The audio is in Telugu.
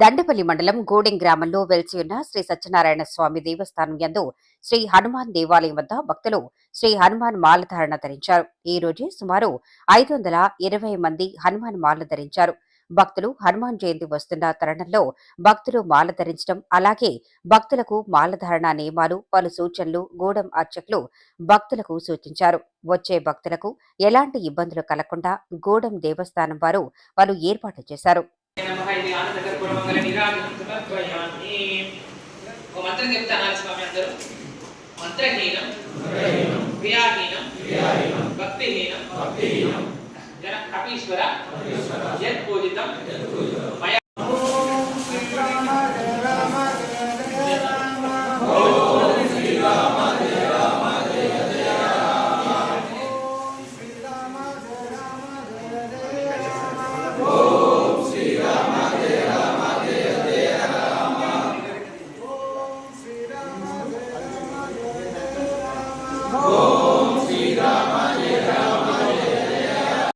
దండపల్లి మండలం గూడెం గ్రామంలో వెలిసి ఉన్న శ్రీ సత్యనారాయణ స్వామి దేవస్థానం యందు శ్రీ హనుమాన్ దేవాలయం వద్ద భక్తులు శ్రీ హనుమాన్ మాలధారణ ధరించారు. ఈ రోజు సుమారు 520 మంది హనుమాన్ మాల ధరించారు. భక్తులు హనుమాన్ జయంతి వస్తున్న తరుణంలో భక్తులు మాల ధరించడం, అలాగే భక్తులకు మాలధారణ నియమాలు, పలు సూచనలు గూడెం అర్చకులు భక్తులకు సూచించారు. వచ్చే భక్తులకు ఎలాంటి ఇబ్బందులు కలగకుండా గూడెం దేవస్థానం వారు పలు ఏర్పాట్లు చేశారు. మంత్రం చెప్తాను స్వామి అందరూ. మంత్రహీనం క్రియాహీనం భక్తిహీనం జన కపీశ్వర యత్ పూజితం మయా Oh